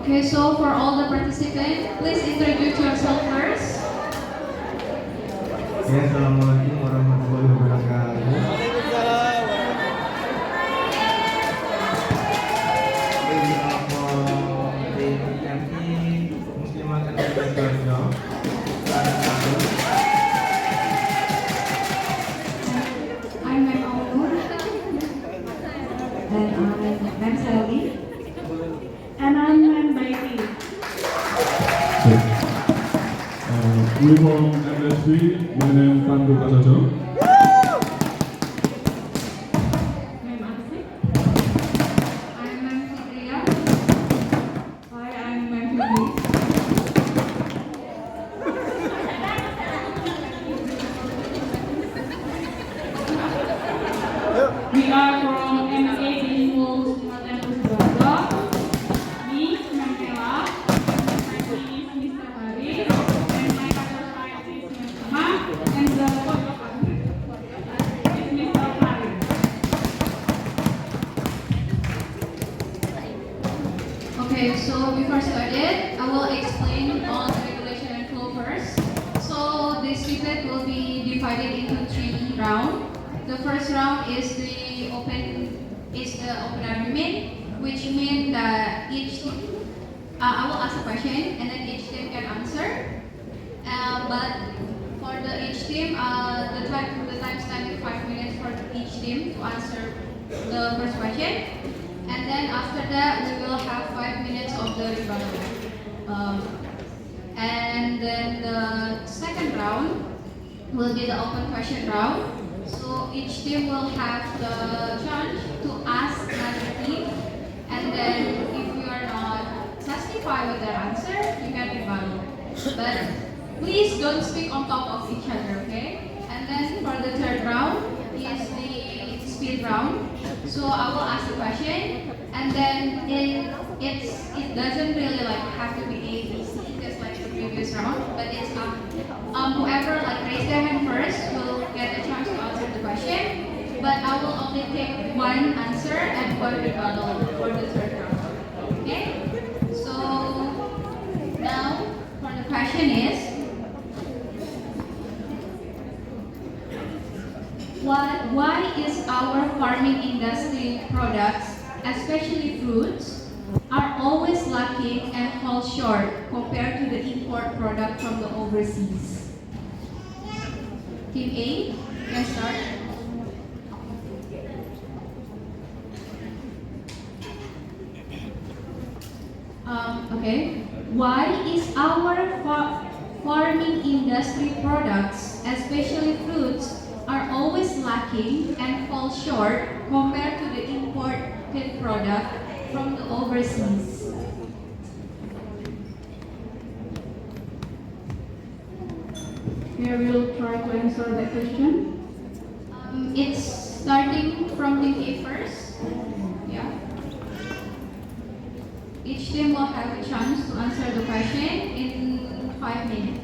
Okay, so for all the participants, please introduce yourself first. Ya, assalamualaikum warahmatullahi wabarakatuh. I'm MIMNU, And I'm MTsB. And I'm baik. 우리 from MTsB meningkatkan saja. I'm MTsB. Hi, I'm MTsB. We are from MTsB Official Youtube Channel. Me, Nangela. My name is Mr. Hari. And my other side is Mr. Tamak. And the co-host is Mr. Hari. Okay, so before started, I will explain on the regulation and flow first. So this debate will be divided into 3 rounds. The first round is the open argument, which means that each I will ask a question and then each team can answer. But for each team, the time span is 5 minutes for each team to answer the first question. And then after that, we will have 5 minutes of the rebuttal. And then the second round will be the open question round. So each team will have the chance to ask another team. And then if you are not satisfied with their answer, you can rebuttal. But please don't speak on top of each other, okay? And then for the third round is the speed round. So I will ask the question, and then it doesn't really like have to be A, B, C, just like the previous round, but it's whoever like raise their hand first will get a chance to answer the question. But I will only take one answer and one rebuttal for the third round. Okay? So now for the question is, why is our farming industry products, especially fruits, are always lacking and fall short compared to the import product from the overseas? Team A, can start. Okay. Why is our farming industry products, especially fruits, are always lacking and fall short compared to the imported product from the overseas? Here we'll try to answer that question. It's starting from team A first. Yeah. Each team will have a chance to answer the question in 5 minutes.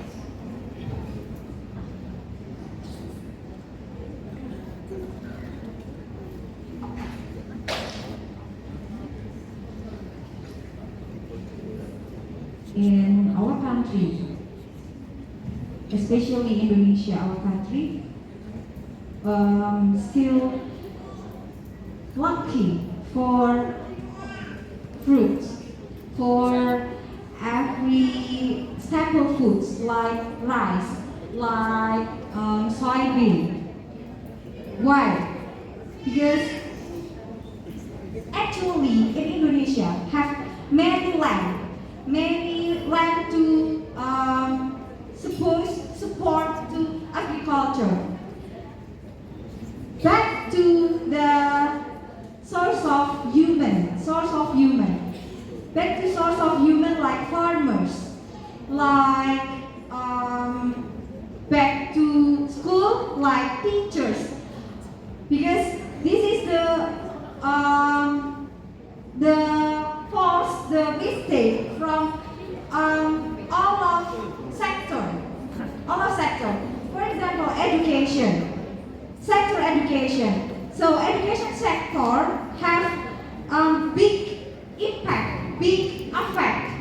In our country, especially Indonesia, our country, still lacking for fruits, for every staple foods like rice, like soybean. Why? Because actually in Indonesia have many land to support to agriculture. Back to the source of human. Back to source of human like farmers, like back to school like teachers. Because this is the fault, the mistake from all of sector. For example, education. So education sector have big impact, big effect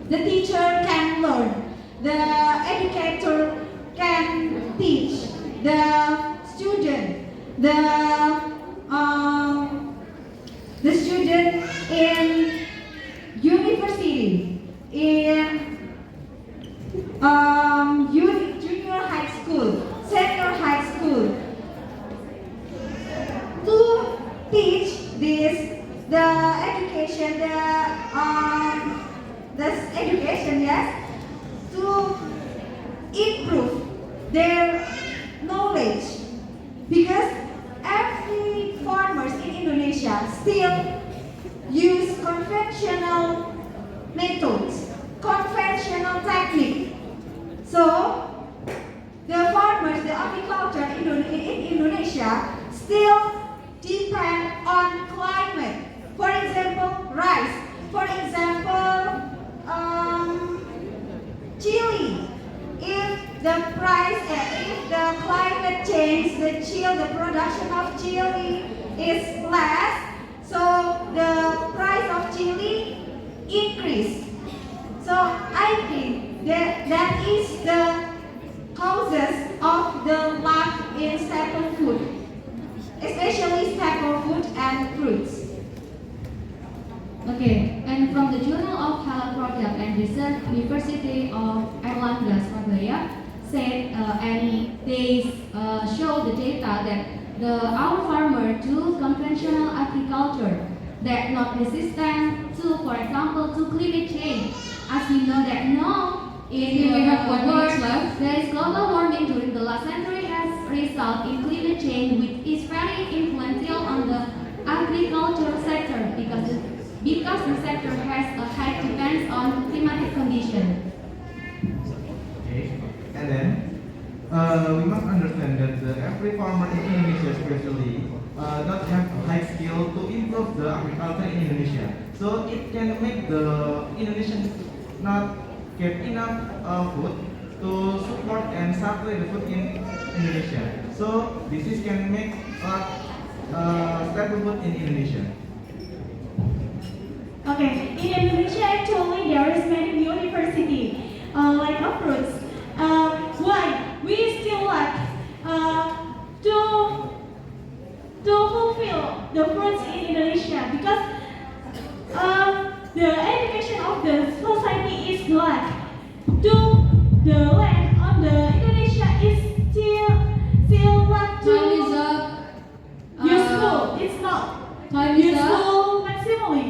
The teacher can learn. The educator can teach. The student, the student in university, in junior high school, senior high school, to teach this, the education, yes, to improve their knowledge, because every farmers in Indonesia still use conventional methods, conventional technique. So the farmers, the agriculture in Indonesia still depend on climate. For example, rice. For example, chili. If the climate change, the production of chili is less, so the price of chili increase. So I think that is the causes of the lack in staple food, especially staple food and fruits. Okay, and from the Journal of Halal Product and Research, University of Erlangga, Surabaya, said, and they show the data that our farmer do conventional agriculture that not resistant to, for example, to climate change. As we know that now in we have 1 minute world, left. there is global warming during the last century has resulted in climate change, which is very influential on the agricultural sector because the sector has a high dependence on climatic condition. Okay. And then we must understand that every farmer in Indonesia especially not have high skill to improve the agriculture in Indonesia. So it can make the Indonesians not get enough food to support and supply the food in Indonesia. So this is can make staple food in Indonesia. Okay, in Indonesia actually there is many university like fruits. Why we still lack to fulfill the fruits in Indonesia? Because the education of the society is lack. To the land on the Indonesia is still lack to Time is up. useful. It's not Time is up. useful maximally.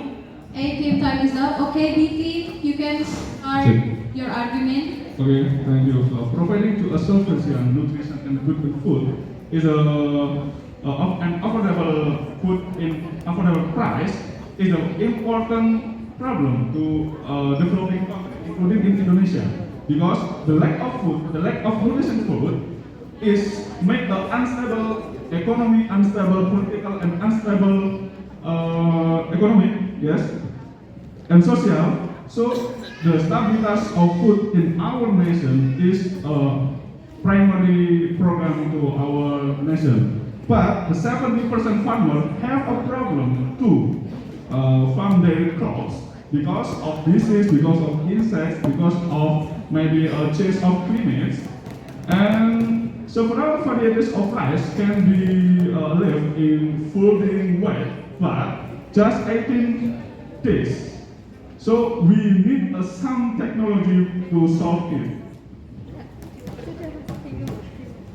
A team, time is up. Okay, B team, you can start your argument. Okay, thank you. Providing to a solvency and nutrition and good food is an affordable food in affordable price is an important problem to developing countries, including in Indonesia, because the lack of food, the lack of nutrition food, is make the unstable economy, unstable political, and unstable economic, yes, and social. So the stability of food in our nation is a primary program to our nation. But the 70% farmers have a problem to farm their crops because of disease, because of insects, because of maybe a change of climate. And several varieties of rice can be left in folding weight, but just 18 days. So we need some technology to solve it.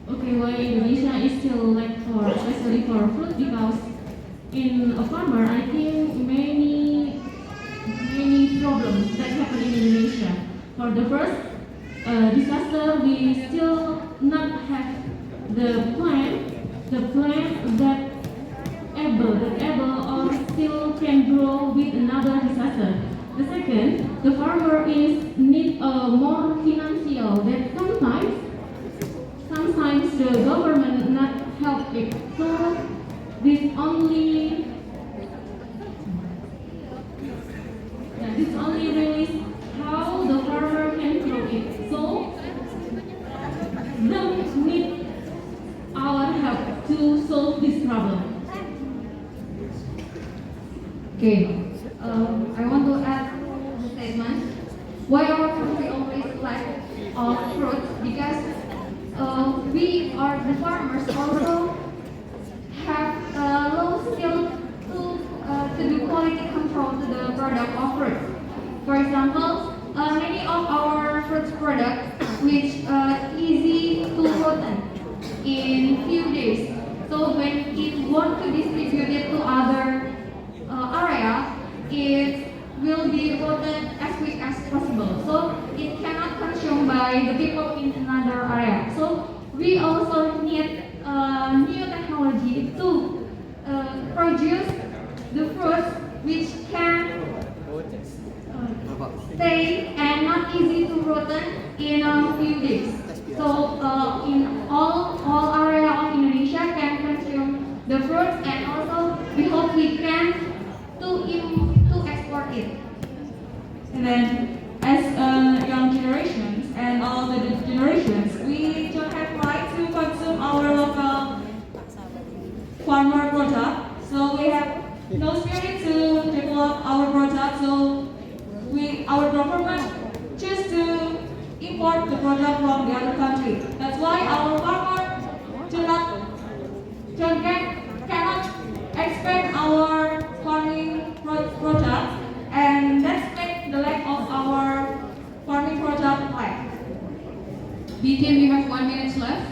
Okay, why Indonesia is still lack for, especially for fruit, because in a farmer, I think many problems that happen in Indonesia. For the first disaster, we still not have the plant that able or still can grow with another disaster. The second, the farmer is need more financial that sometimes the government not help it. So this only really how the farmer can grow it. So don't need our help to solve this problem. Okay, I want to add the statement. Why of fruits because we are the farmers also have low skill to do quality control to the product of fruit. For example, many of our fruits products which easy to rotten in few days. So when it want to distribute it to other area, it will be rotten as quick as possible. So it cannot consumed by the people in another area. So we also need new technology to produce the fruits which can stay and not easy to rotten in a few days. So in all area of Indonesia can consume the fruits, and also we hope we can to export it. And then, as young generations and all the generations, we don't have right to consume our local farmer product. So we have no spirit to develop our product. So our government choose to import the product from the other country. That's why our farmers cannot expand our farming product, and that's make the lack of our farming product lack. B team, we have 1 minute left.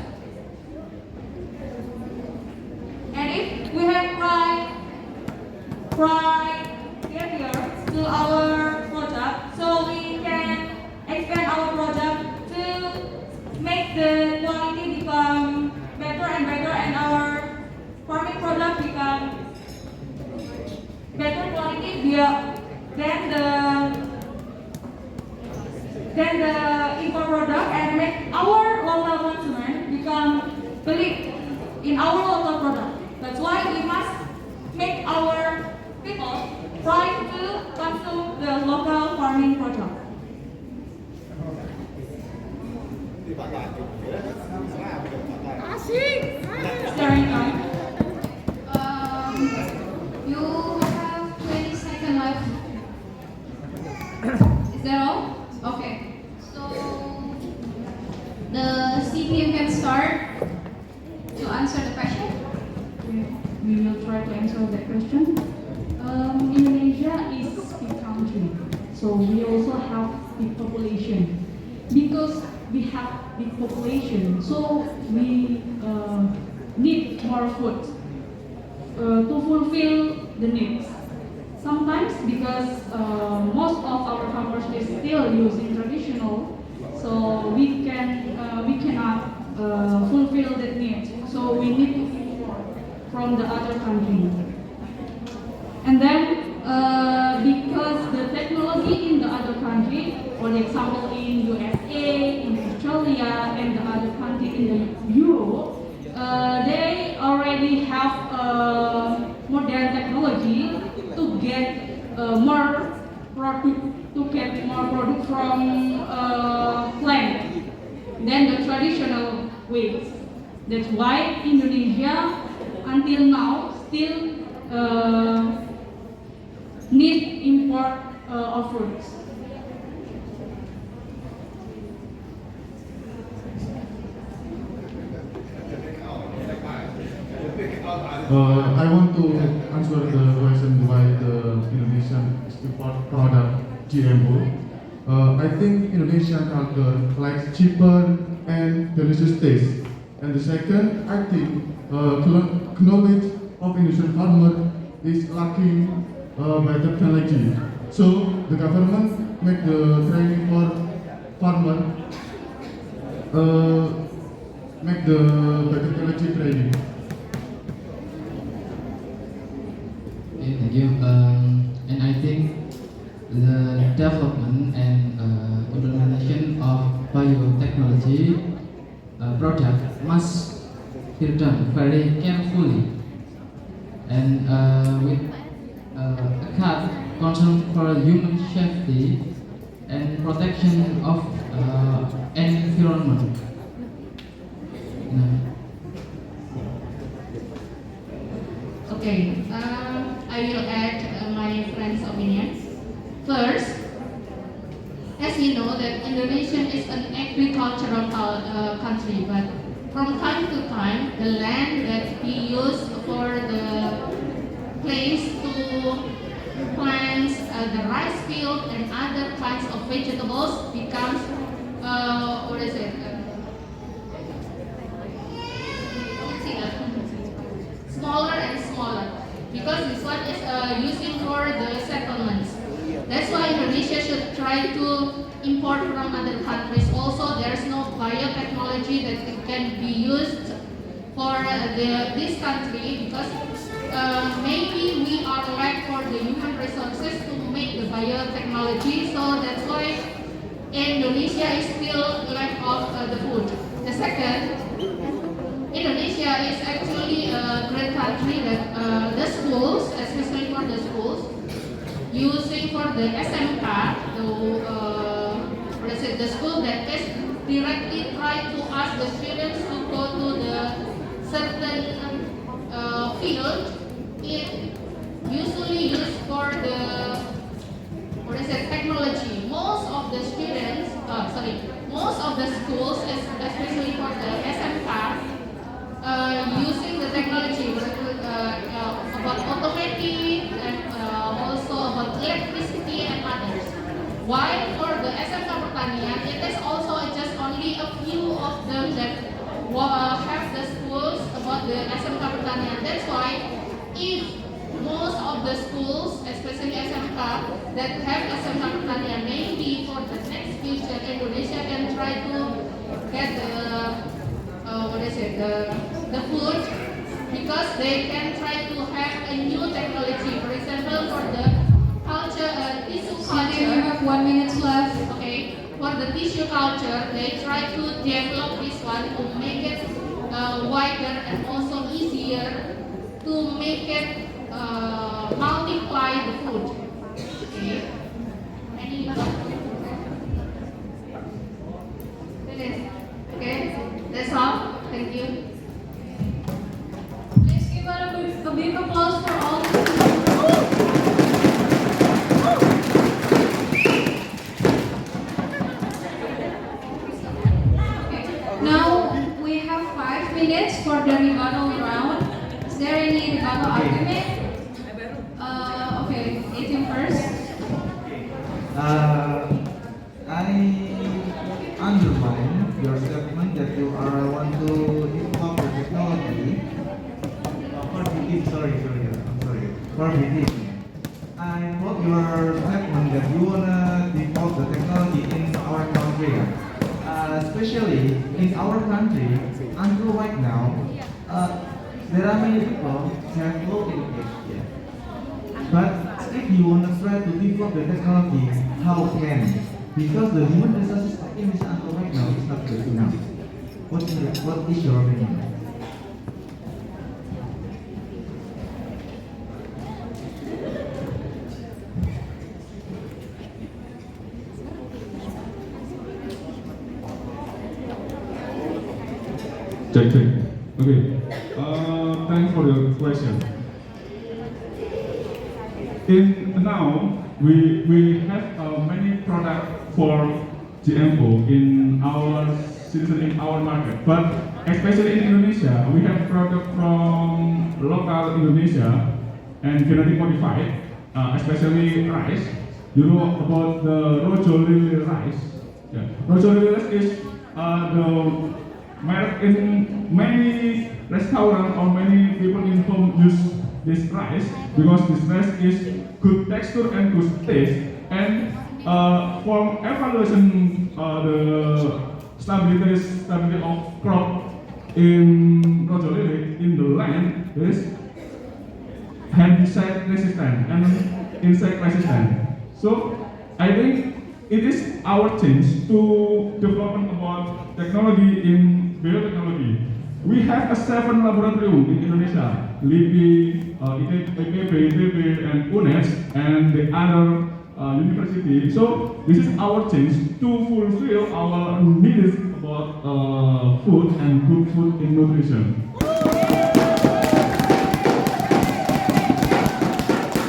And if we have right behavior to our product, so we can expand our product to make the quality become better and better, and our farming product become better quality than the import product, and make our local consumer become believe in our local product. That's why we must make our people try to consume the local farming product. Sharing time. You have 20 seconds left. Is that all? Okay. So the C team can start to answer the question. We will try to answer that question. Indonesia is a big country, so we also have big population. Because we have big population, so we need more food to fulfill the needs. Sometimes because most of our farmers is still using traditional, so we cannot fulfill the needs. So we need to import from the other country. And then because the technology in the other country, for example in USA, in Australia, and the other country in the Europe, they already have modern technology to get more product from plant than the traditional ways. That's why Indonesia until now still need import of fruits. I want to answer the question why the Indonesian export product diampu. I think Indonesian culture likes cheaper and delicious taste. And the second, I think knowledge of Indonesian farmer is lacking better technology. So the government make the training for farmer, make the better technology training. Thank you. And I think the development and implementation of biotechnology product must be done very carefully and with a concern for human safety and protection of environment. Okay, I will add my friend's opinion. First, as you know, know that Indonesia is an agricultural country, but from time to time, the land that we use for the place to plant the rice field and other kinds of vegetables becomes smaller and smaller, because this one is using for the settlements. That's why Indonesia should try to import from other countries. Also, there's no biotechnology that can be used for this country, because maybe we are lack for the human resources to make the biotechnology. So that's why Indonesia is still lack of the food. The second, Indonesia is actually a great country that the schools, especially for the schools, using for the SMK, the school that is directly try to ask the students to go to the certain field. It usually used for the technology. Most of the students, most of the schools, especially for the SMK, using the technology about automatic and also about electricity and others. While for the SMK Pertanian, it is also just only a few of them that have the schools about the SMK Pertanian. That's why if most of the schools, especially SMK, that have SMK Pertanian, maybe for the next future, Indonesia can try to get the food, because they can try to have a new technology. For example, for the culture, tissue Siri, you culture. have 1 minute left. Okay, for the tissue culture, they try to develop this one to make it wider and also easier to make it multiply the food. Okay. Any finish? Okay, that's all. Thank you. Please give a big applause for all the Now we have 5 minutes for the rebuttal round. Is there any rebuttal argument? Okay, 18 first. I underline your statement that you want to develop the technology for bidang. For bidang. I quote your statement that you wanna develop the technology in our country, especially in our country. Until right now, there are many people who have low education. But if you want to try to develop the technology, how can? Because the human resources of Indonesia until right now is not good enough. What is your opinion? Check. Okay. Thanks for your question. Now we have many products for GMO in our citizen, in our market, but especially in Indonesia, we have product from local Indonesia and genetic modified, especially rice. You know about the Rojo Lili rice? Yeah. Rojo Lili rice is the market in many restaurants or many people in home use this rice because this rice is good texture and good taste. And for evaluation the stability of crop in Rojo Lili in the land is herbicide resistant and insect resistant. So I think it is our chance to develop about technology in biotechnology. We have 7 laboratorium in Indonesia, LIPI, ITB, and UNES, and the other university. So this is our chance to fulfill our needs about food and good food in nutrition.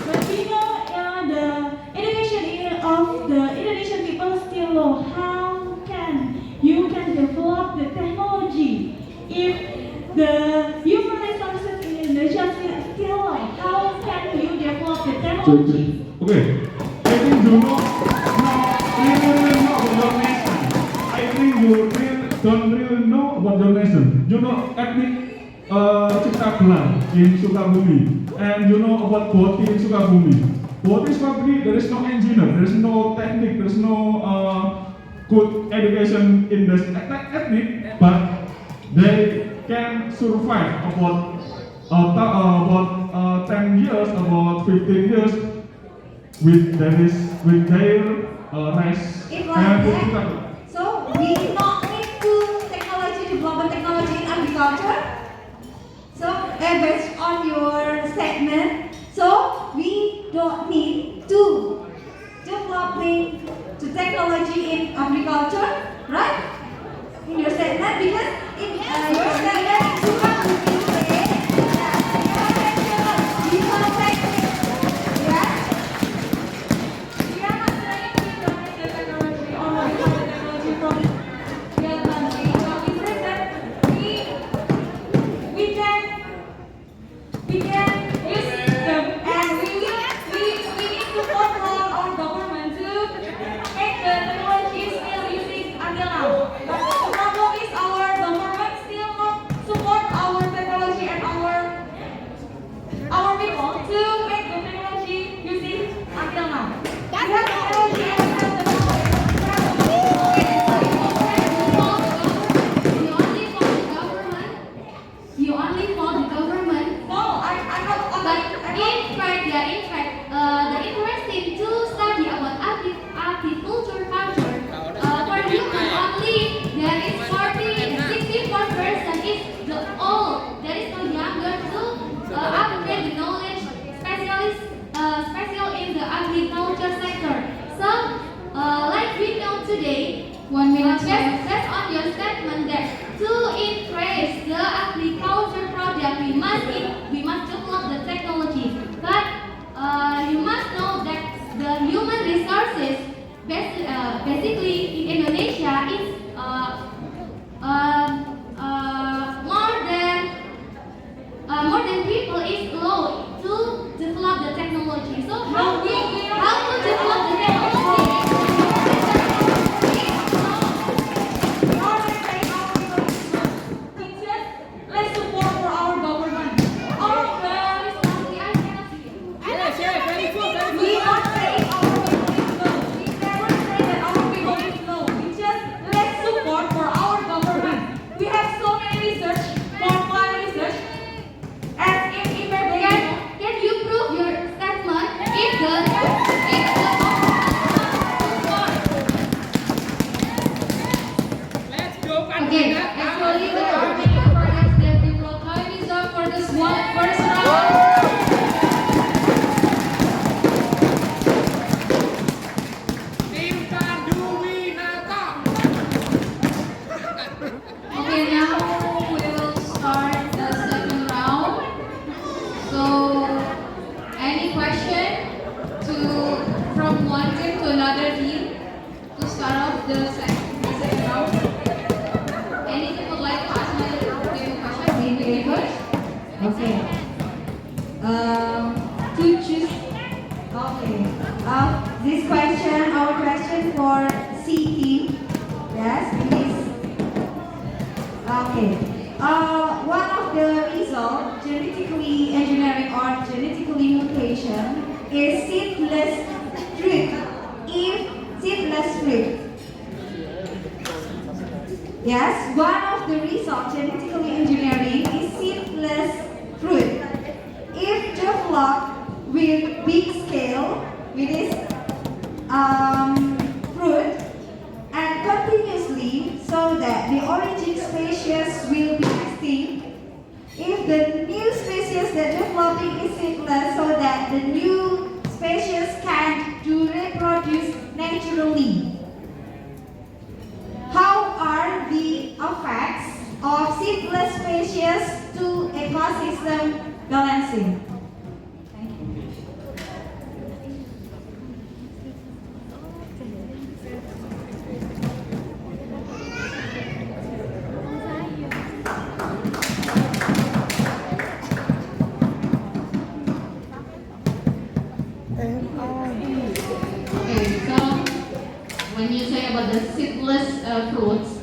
But we know the education of the Indonesian people still low. the human resources in Indonesia still like, how can you develop the technology? Okay, I think you really know about your nation. I think you don't really know about your nation. You know ethnic Cipta Gelar in Sukabumi, and you know about Boti in Sukabumi. Boti Sukabumi, there is no engineer, there is no technique, there is no good education in this ethnic, but they can survive about 10 years, about 15 years with their rice It's and like that. So we do not need to technology development technology in agriculture. So based on your statement, so we don't need to developing the technology in agriculture, right? In your statement, because in your statement you have to be We can use them, and we need to support our government to make the technology still using until now. But the problem is our government still not support our technology and our people to make the technology using until now. We have technology and You only fault the government. no, I'm not. In fact, the interesting to study about agriculture culture. For human only, there is 64% is the old. There is no younger to upgrade the knowledge, special in the agriculture sector. So, like we know today, 1 minute. based on your statement that to increase the agriculture project, we must develop the technology. But you must know that the human resources, basically in Indonesia, is more than people is low to develop the technology. So how to develop the technology? Let's support for our government. Our we not saying our people is low. We never say that our people is low. We just let's support for our government. We have so many research, for research, as in Merdeka. Can you prove your statement if the Okay, actually there are many projects that develop. Time is up for this first round. Okay, now we will start the second round. So, any question from one team to another team to start off the second round? Any team would like to ask me a question? Okay, first. Okay. To choose. Okay. This question, our question for C team. Yes, please. Okay. One of the results, genetically engineering or genetically mutation, is seedless fruit. If seedless fruit. Yes, one of the results genetically engineering is seedless fruit. If developed with big scale, with this fruit, and continuously, so that the origin species will be extinct. If the new species that developing is seedless, so that the new species can to reproduce naturally. How are the effects of seedless species to ecosystem balancing? Thank you. seedless fruits.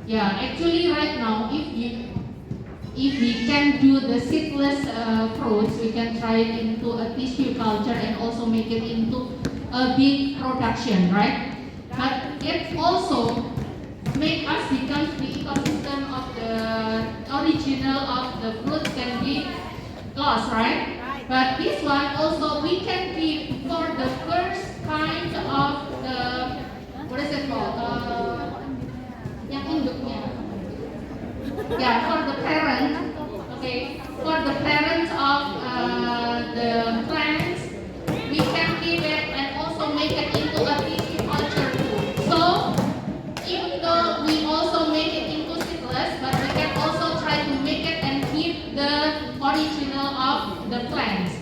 Yeah, actually right now, if we can do the seedless fruits, we can try it into a tissue culture and also make it into a big production, right? But it also make us become the ecosystem of the original of the fruits can be lost, right? But this one also we can keep for the first kind of the, what is it called? Yang induknya. Yeah, for the parent, okay, for the parents of the plants, we can keep it and also make it into a tissue culture food. So, even though we also make it into seedless, but we can also try to make it and keep the original of the plants.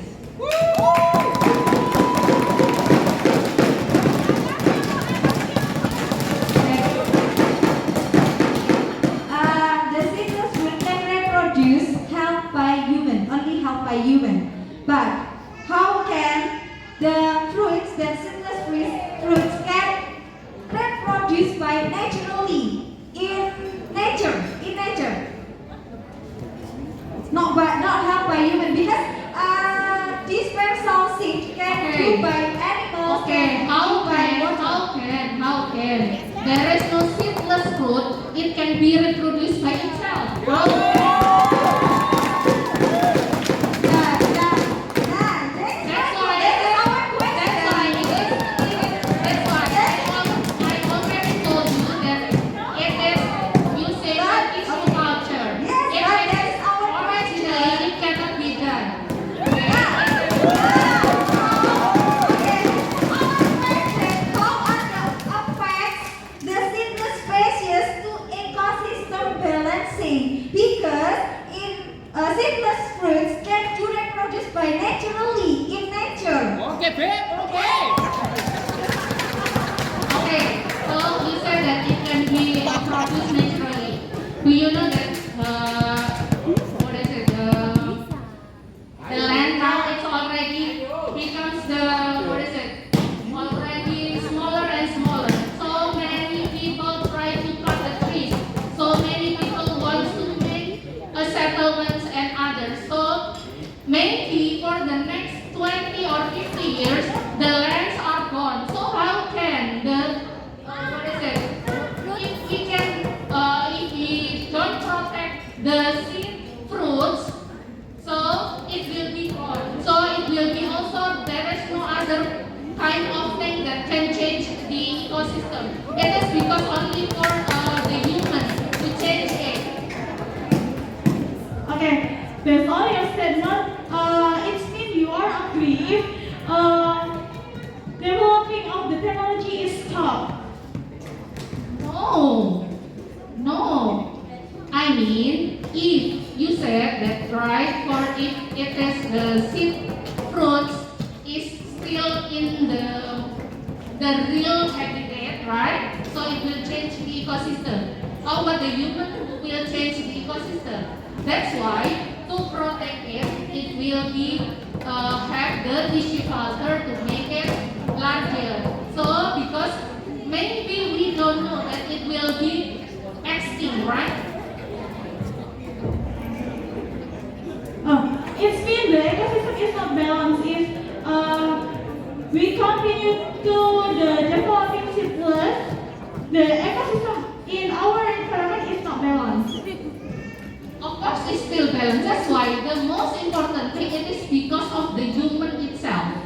Human. But how can the fruits, the seedless fruits can reproduce by naturally in nature? Not helped by human, because dispersal seed can do by animals. Okay, how can there is no seedless fruit, it can be reproduced by itself? Do you know that what is it? The land now it's already becomes the already smaller and smaller. So many people try to cut the trees. So many people want to make a settlements and others. So maybe for the next 20 or 50 years the lands are gone. So how can the the seed fruits, so it will be gone. So it will be also, there is no other kind of thing that can change the ecosystem. It is because only for the humans to change it. Okay, that's all your statement. It means you are agree if developing of the technology is stopped. No. I mean, if you said that right, for if it is the seed fruits is still in the real habitat, right? So it will change the ecosystem. How about the human will change the ecosystem? That's why to protect it, it will be have the tissue culture to make it larger. So because maybe we don't know that it will be extinct, right? It means the ecosystem is not balanced if we continue to the developing seedless, the ecosystem in our environment is not balanced. Of course, it's still balanced. That's why the most important thing it is because of the human itself.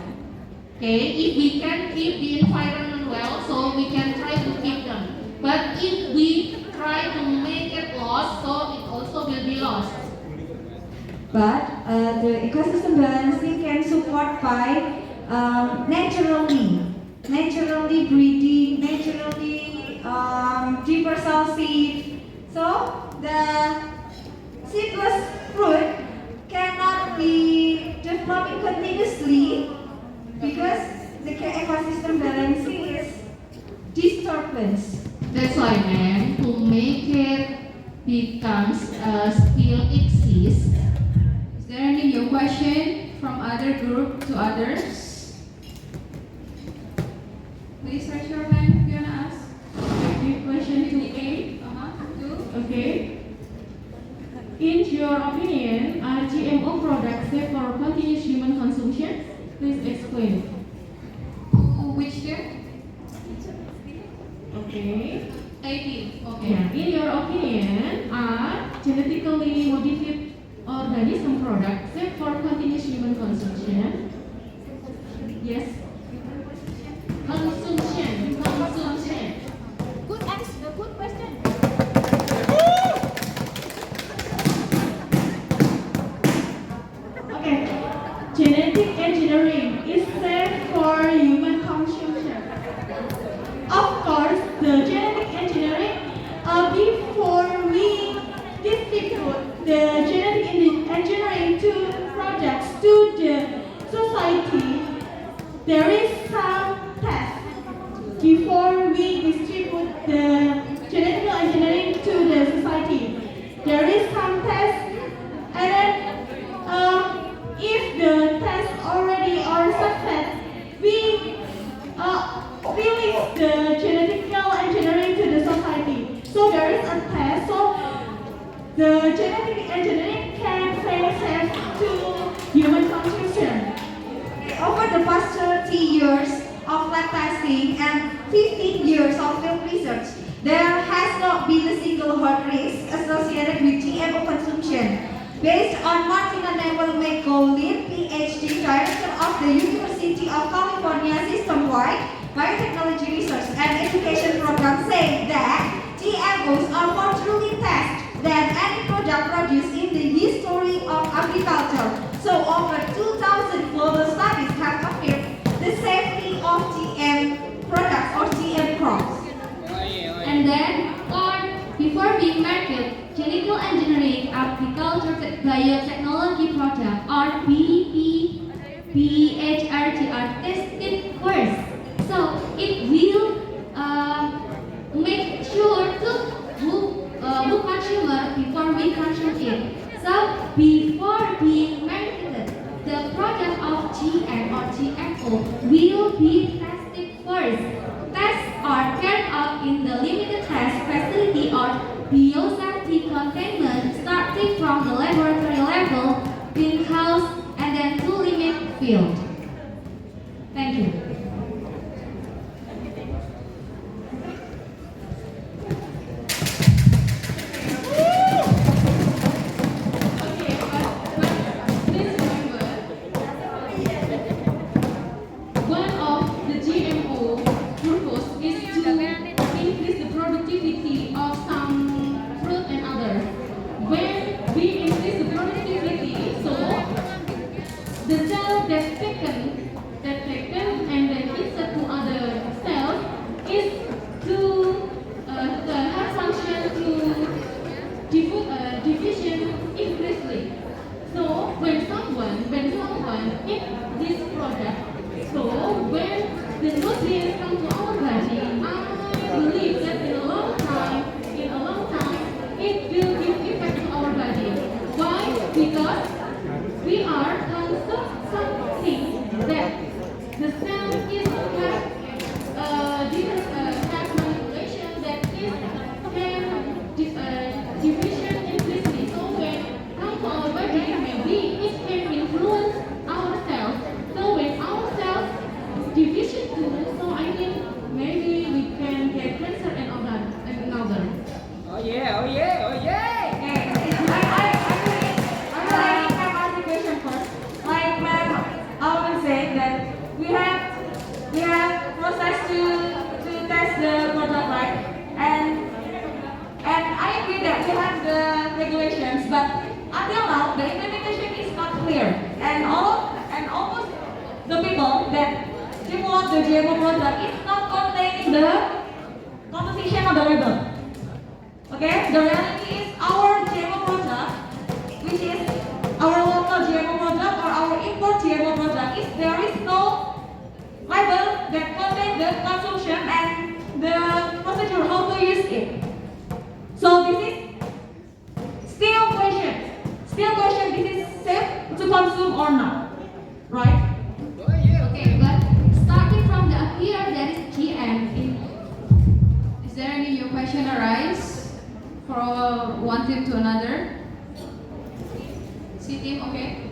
Okay, if we can keep the environment well, so we can try to keep them. But if we try to make it lost, so it also will be lost. But the ecosystem balancing can support by naturally breeding, naturally dispersal seed. So the seedless fruit cannot be developing continuously because the ecosystem balancing is disturbance. That's why, man, to make it becomes still exists. Is there any new question from other group to others? Please raise your hand if you wanna ask. your opinion, are GMO products safe for continuous human consumption? Please explain. Which term? Okay. 18. Okay. Yeah. In your opinion, are genetically modified organism products safe for continuous human consumption? Yes. Consumption. Consumption. Good answer, good question. Okay. Genetic engineering is safe for human consumption. Of course, the genetic engineering, before we distribute the genetic engineering to products to the society, there is some test before we distribute the genetic engineering to the society. There is some test, and then if the test already are success, we release the genetical engineering to the society. So there is a test, so the genetic engineering can say safe to human consumption. Over the past 30 years of lab testing and 15 years of field research, there has not been a single health risk associated with GMO consumption. Based on Martina Neville-McCaulin, PhD, Director of the University of California System-Wide Biotechnology Research and Education Program, said that GMOs are more truly tested than any product produced in the history of agriculture. So over 2,000 global studies have appeared the safety of GM products or GM crops. And then, before being marketed, chemical engineering agriculture biotechnology product or BHRT are tested first. So it will make sure to who consumer before we consume it. So before being marketed, the product of GM or GMO will be tested first. Tests are carried out in the limited test facility or biosafety containment, starting from the laboratory level, greenhouse, and then to limit field. Thank you. C-team, okay?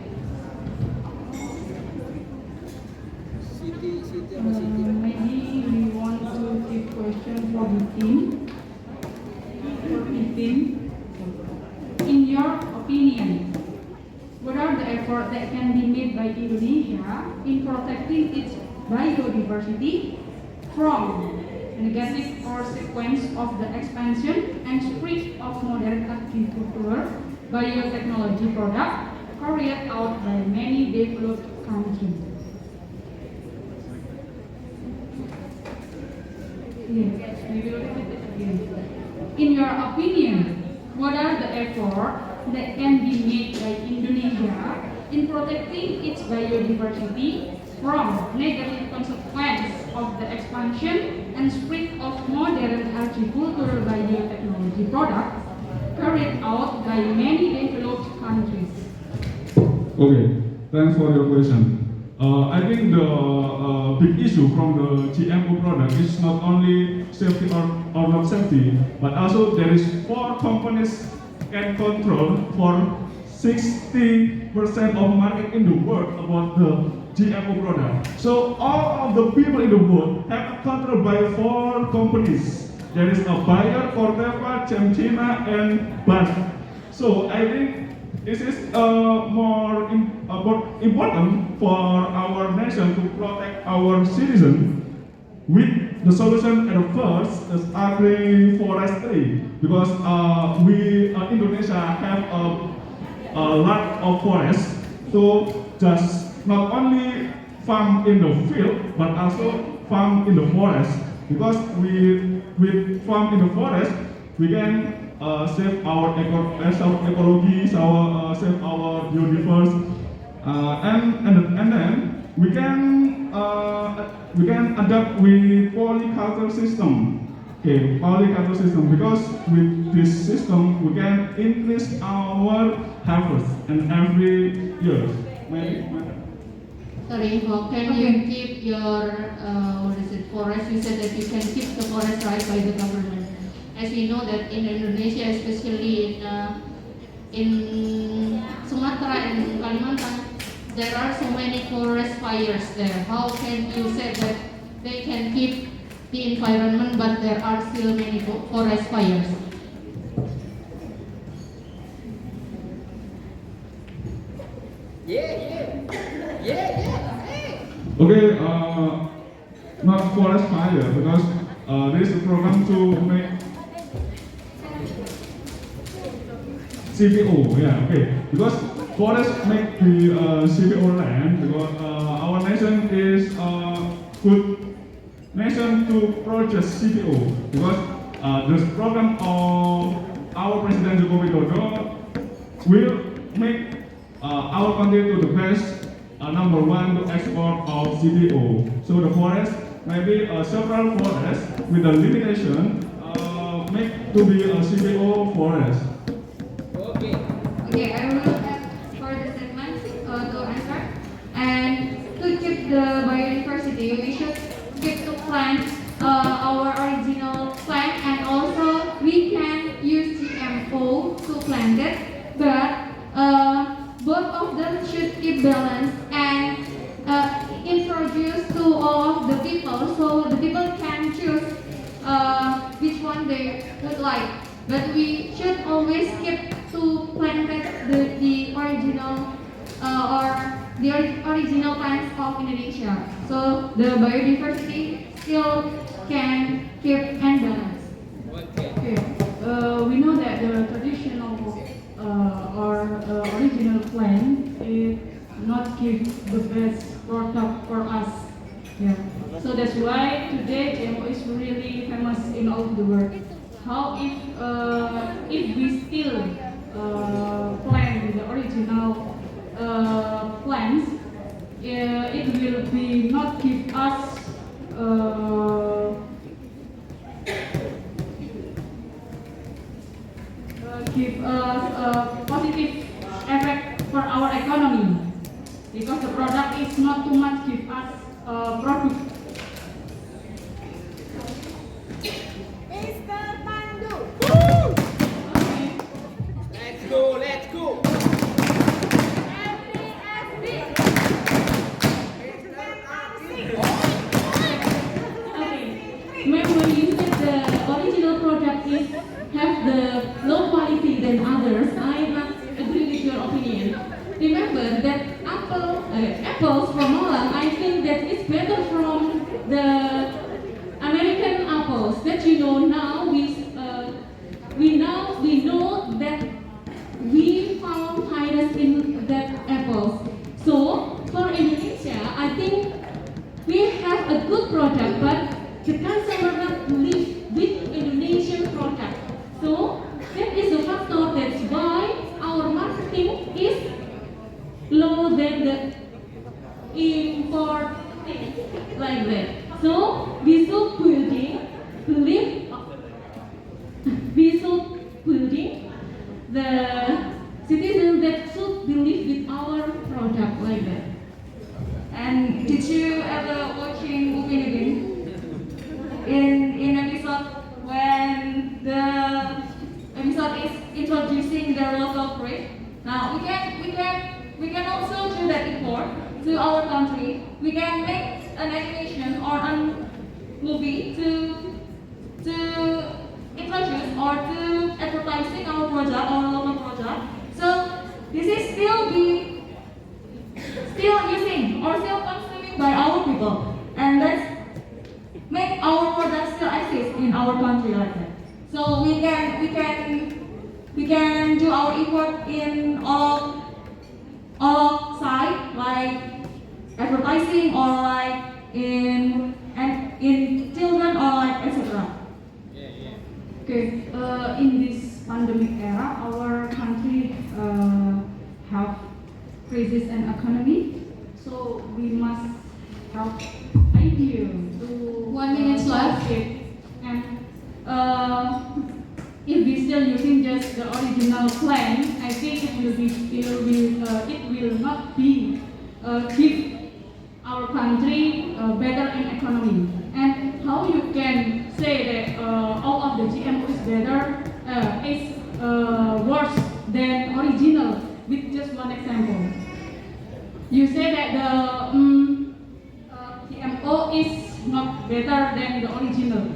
Maybe we want to give question for the team. In your opinion, what are the efforts that can be made by Indonesia in protecting its biodiversity from negative consequence of the expansion and spread of modern agriculture biotechnology products carried out by many developed countries? Yes, we will repeat it again. In your opinion, what are the efforts that can be made by Indonesia in protecting its biodiversity from negative consequences of the expansion and spread of modern agricultural biotechnology products carried out by many developed countries? Okay, thanks for your question. I think the big issue from the GMO product is not only safety or not safety, but also there is 4 companies can control for 60% of market in the world about the GMO product. So all of the people in the world have controlled by 4 companies. There is a Bayer, Corteva, Chemchina, and Bayer. So I think this is more important for our nation to protect our citizens with the solution at first is agri-forestry, because we Indonesia have a lot of forests, so just not only farm in the field but also farm in the forest, because with farm in the forest we can save our ecology, save our biodiversity, and then we can adapt with polyculture system. Okay, polyculture system, because with this system we can increase our harvest and every year. Sorry, how can you keep your forest? You said that you can keep the forest right by the government. As we know that in Indonesia, especially in Sumatra and Kalimantan, there are so many forest fires there. How can you say that they can keep the environment, but there are still many forest fires? Okay, not forest fire, because there is a program to make CPO, yeah, okay. Because forest make the CPO land, because our nation is a good nation to produce CPO, because this program of our President Joko Widodo will make our country to the best number 1 to export of CPO. So the forest, maybe several forests with a limitation make to be a CPO forest. Okay, I will add further statements to answer. And to keep the biodiversity, we should keep to plant our original plant, and also we can use GMO to plant it, but both of them should keep balance and introduce to all of the people, so the people can choose which one they would like. But we should always keep to plant the original original plants of Indonesia, so the biodiversity still can keep and balance. Okay. We know that the traditional or original plant is not give the best product for us. Yeah. So that's why today GMO is really famous in all of the world. How if we still plant the original plants, it will be not give us a positive effect for our economy, because the product is not too much give us product. Let's go. we should building the citizens that should believe with our product like that. And did you ever watching Upin Ipin in episode when the episode is introducing the local fruit? Now we can also do that import to our country. We can make an animation or a movie to introduce or to advertising our product, our local product. So this is still using or still consuming by our people, and let's make our product still exist in our country like that. So we can do our import in all side, like advertising or like in children or like etc. Okay, in this pandemic era, our country have crisis and economy, so we must have idea to 1 minute left. solve it. And if we still using just the original plan, I think it will not be give our country better in economy. And how you can say that all of the GMO is better is worse than original with just one example. You say that the GMO is not better than the original,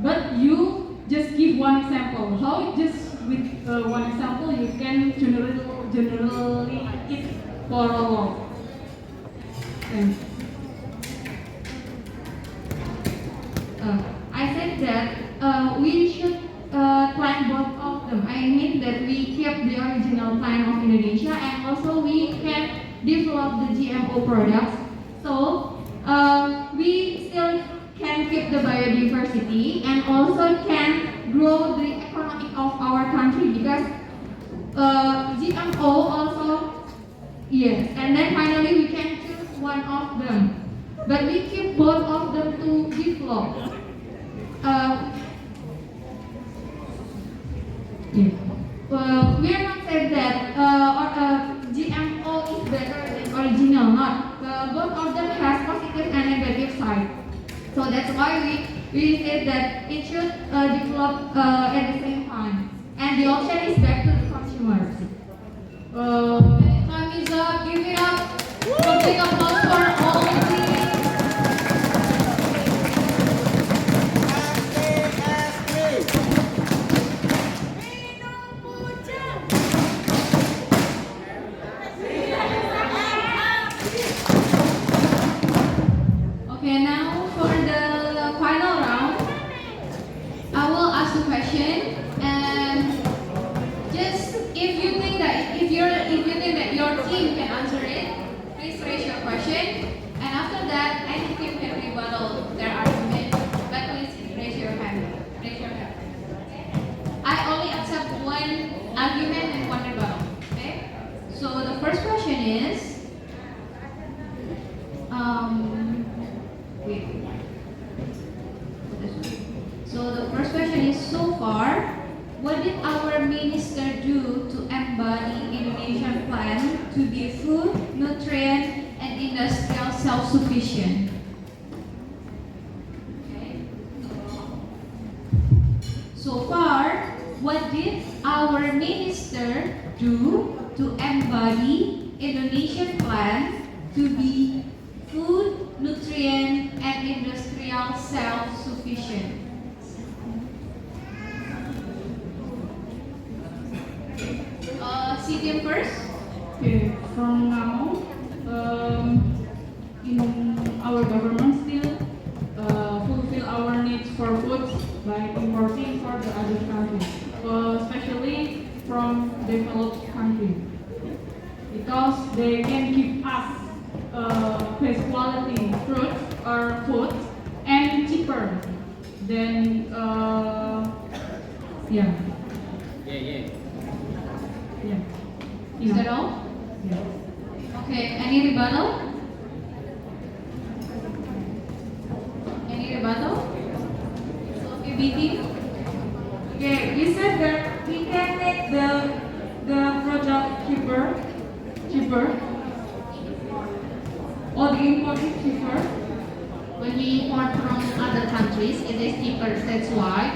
but you just give one example. How just with one example you can generally it for all? Thanks. I said that we should plan both of them. I mean that we keep the original plan of Indonesia and also we can develop the GMO products. So we still can keep the biodiversity and also can grow the economy of our country because GMO also, yes. And then finally we can choose one of them. But we keep both of them to develop. Well, we are not saying that GMO is better than original, not. Both of them has positive and negative side. So that's why we said that it should develop at the same time. And the option is back to the consumers. Time is up. Give it up. A big applause for all of you. Okay, now for the final round, I will ask the question, and just if you think that your team can answer it, please raise your question, and after that, any team can rebuttal their argument. But please raise your hand. Raise your hand. I only accept one argument and one rebuttal. Okay. So the first question is. Wait. So the first question is, so far, what did our minister do to embody Indonesian plan to be food, nutrient, and industrial self-sufficient? Okay. So far, what did our minister do to embody Indonesian plan to be food, nutrient, and industrial self-sufficient? See them first. Okay, from now, in our government still fulfill our needs for food by importing for the other countries, especially from developed countries, because they can give us best quality fruit or food and cheaper than yeah. Is that all? Yeah. Okay, any rebuttal? Any rebuttal? So, okay, B team. Okay, Okay, you said that we can make the product cheaper, or the import is cheaper. When we import from other countries, it is cheaper. That's why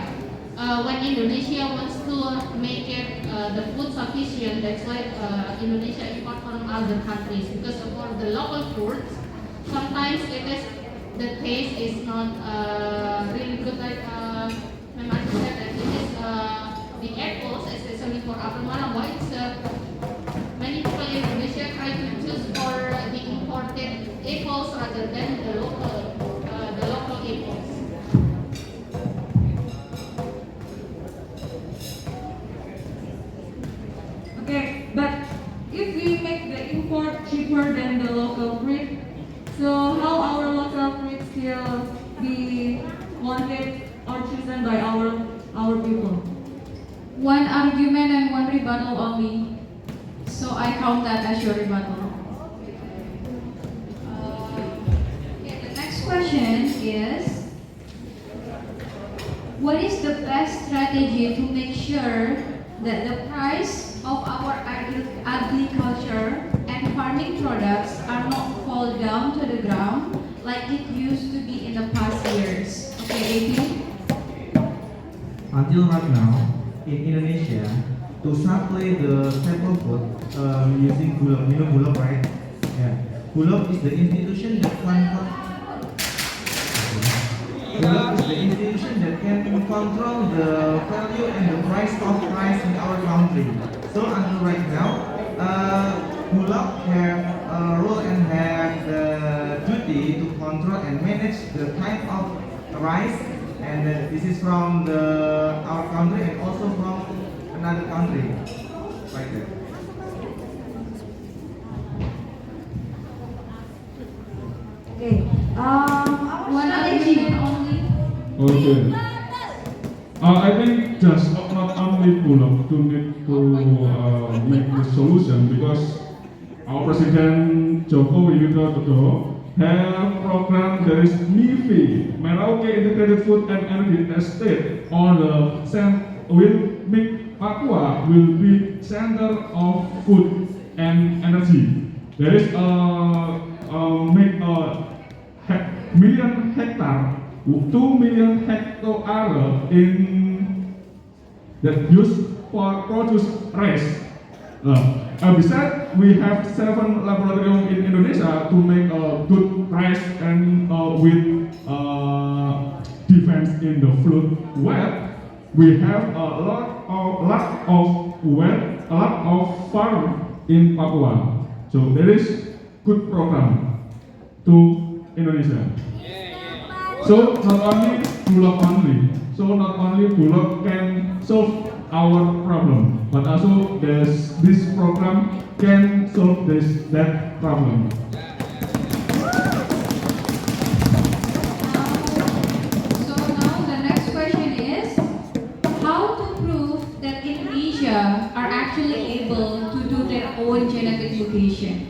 when Indonesia wants to make it the food sufficient, that's why Indonesia import from other countries. Because for the local fruits, sometimes the taste is not really good. Like my mother said that it is the apples, especially for apple Malangwa. It's many people in Indonesia try to choose for the imported apples rather than the local apples. Okay, but if we make the import cheaper than the local fruit, so how our local fruit still be wanted or chosen by our people? One argument and one rebuttal only. So I count that as your rebuttal. Okay, the next question is, what is the best strategy to make sure that the price of our agriculture and farming products are not fall down to the ground like it used to be in the past years? Okay, AP? Until right now, in Indonesia, to supply the staple food using Bulog, you know Bulog, right? Yeah. Bulog is the institution that can control the value and the price of rice in our country. So until right now, Bulog have a role and have the duty to control and manage the type of rice, and this is from our country and also from another country, like that. Okay, our One strategy. argument only. Okay. I think just not only Bulog to need to make the solution, because our President Joko Widodo have program that is MIFI, Merauke Integrated Food and Energy Estate, on the will make Papua will be center of food and energy. There is make million hectare, 2 million hectare in that used for produce rice. Besides, we have 7 laboratoriums in Indonesia to make good rice and with defense in the flood web. We have a lot of farm in Papua. So there is good program to Indonesia. So not only Bulog can solve our problem, but also this program can solve that problem. So now the next question is, how to prove that Indonesia are actually able to do their own genetic mutation?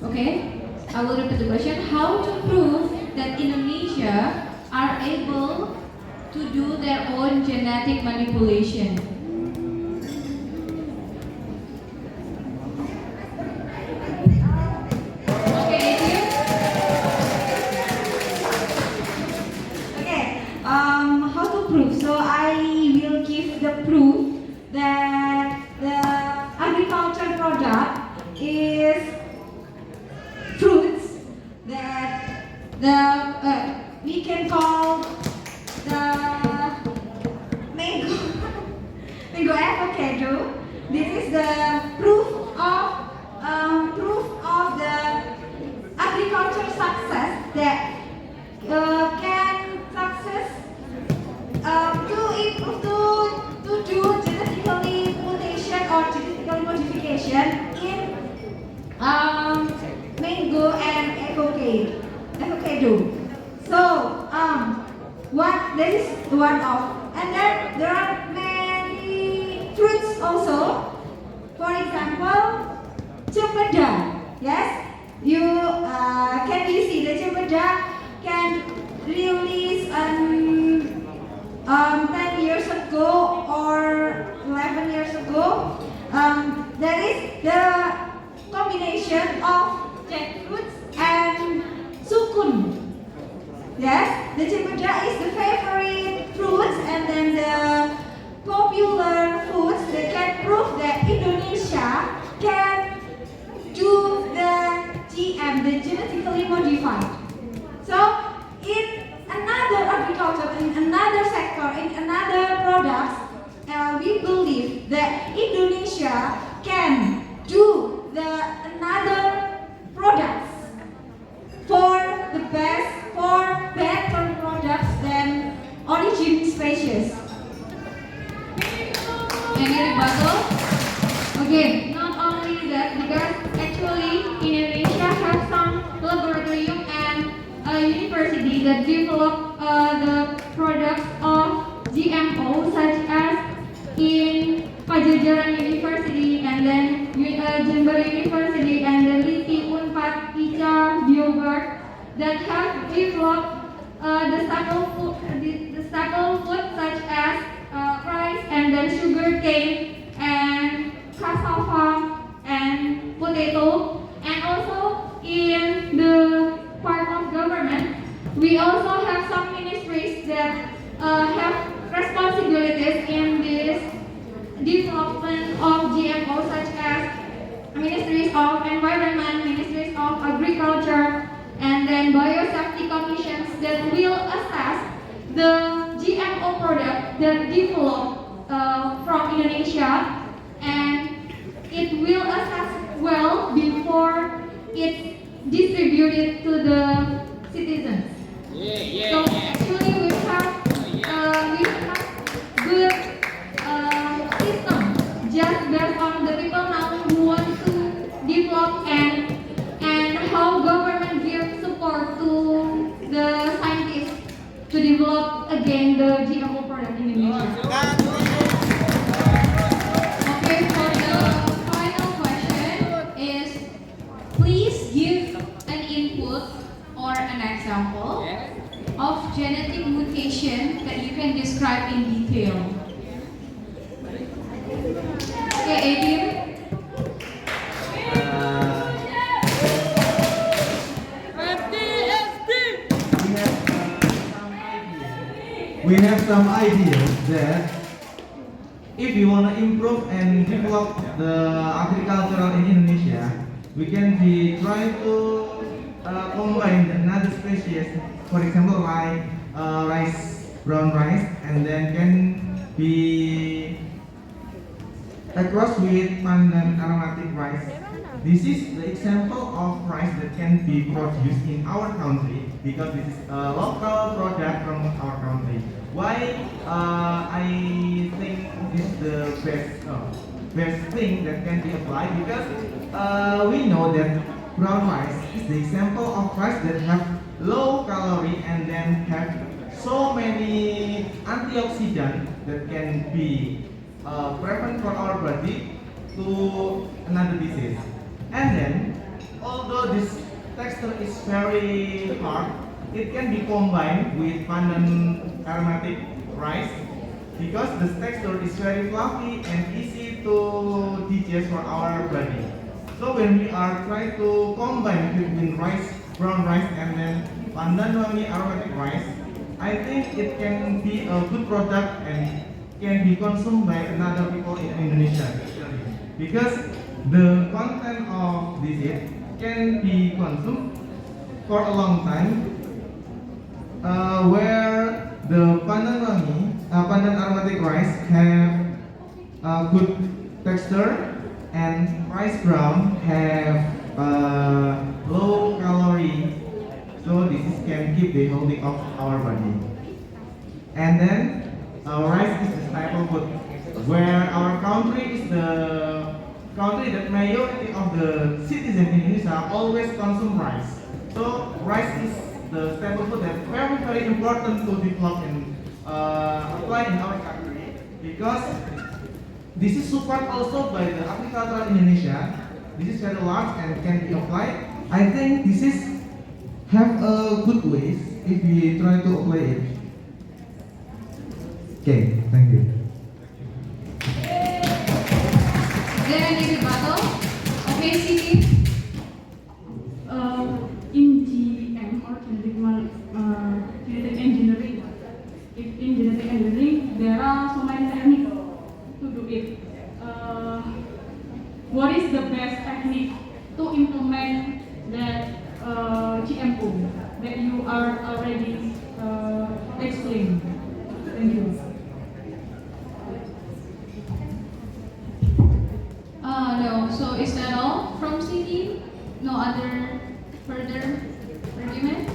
Okay, I will repeat the question. How to prove that Indonesia are able to do their own genetic manipulation? Okay, Adrian? Okay, how to prove? So I will give the proof that the agriculture product is fruits that we can call the mango avocado. This is the proof of the agriculture success that can success to do genetically mutation or genetically modification in mango and avocado. So that is one of, and then there are many fruits also. For example, cempedak. Yes, can you see the cempedak can release 10 years ago or 11 years ago, that is the combination of jackfruits and sukun. Yes, the cempedak is the favorite fruits, and then the popular foods that can prove that Indonesia can do the GM, the genetically modified. So in another agriculture, in another sector, in another products, we believe that Indonesia can do the another products for the best, for better products than origin species. Any rebuttal? Okay, not only that, because actually Indonesia has some laboratorium and a university that develop the products of GMO, such as in Pajajaran University, and then Jember University, and then Liti Unpad Ica Bioguard, that have developed the staple food such as rice, and then sugar cane, and cassava, and potato. And also in the part of government, we also have some ministries that have responsibilities in this development of GMO, such as ministries of environment, ministries of agriculture, and then biosafety commissions that will assess the GMO product that developed from Indonesia, and it will assess well before it's distributed to the citizens. So actually we have good system just based on the people now who want to develop, and how government gives support to the scientists to develop again the GMO product in Indonesia. Okay, for the final question is, please give an input or an example of genetic mutation that you can describe in detail. Okay, Adim. We have some ideas that if you want to improve and develop the agricultural in Indonesia, we can try to combine another species, for example like rice, brown rice, and then can be across with pandan aromatic rice. This is the example of rice that can be produced in our country, because this is a local product from our country. Why I think this is the best thing that can be applied, because we know that brown rice is the example of rice that have low calorie and then have so many antioxidants that can be prevent for our body to another disease. And then, although this texture is very hard, it can be combined with pandan aromatic rice, because the texture is very fluffy and easy to digest for our body. So when we are trying to combine between rice, brown rice, and then pandan aromatic rice, I think it can be a good product and can be consumed by another people in Indonesia, especially because the content of this can be consumed for a long time, where the pandan aromatic rice have good texture, and rice brown have low calorie, so this can keep the healthy of our body. And then rice is the staple food, where our country is the country that majority of the citizens in Indonesia always consume rice. So rice is the staple food that very important to develop and apply in our country, because this is supported also by the agriculture in Indonesia. This is very large and can be applied. I think this is have a good ways if we try to apply it. Okay, thank you. Is there any rebuttal? Okay, Siti. In GM or genetic engineering, in genetic engineering there are so many techniques to do it. What is the best technique to implement that GMO that you are already explained? Thank you. No. So is that all from Siti? No other further argument?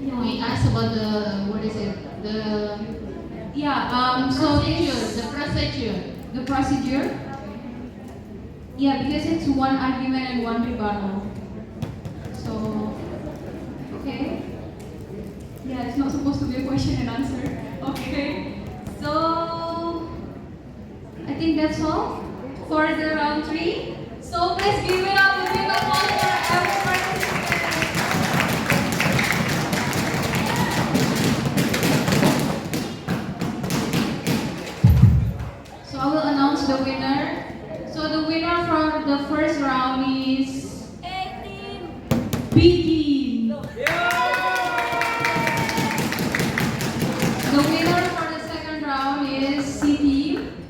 We asked about the, what is it? So The procedure. the procedure. Yeah, because it's one argument and one rebuttal. So, okay. Yeah, it's not supposed to be a question and answer. Okay. So, I think that's all for the round 3. So please give it up a big applause for every participant. So I will announce the winner. So the winner for the first round is B team. The winner for the second round is C team.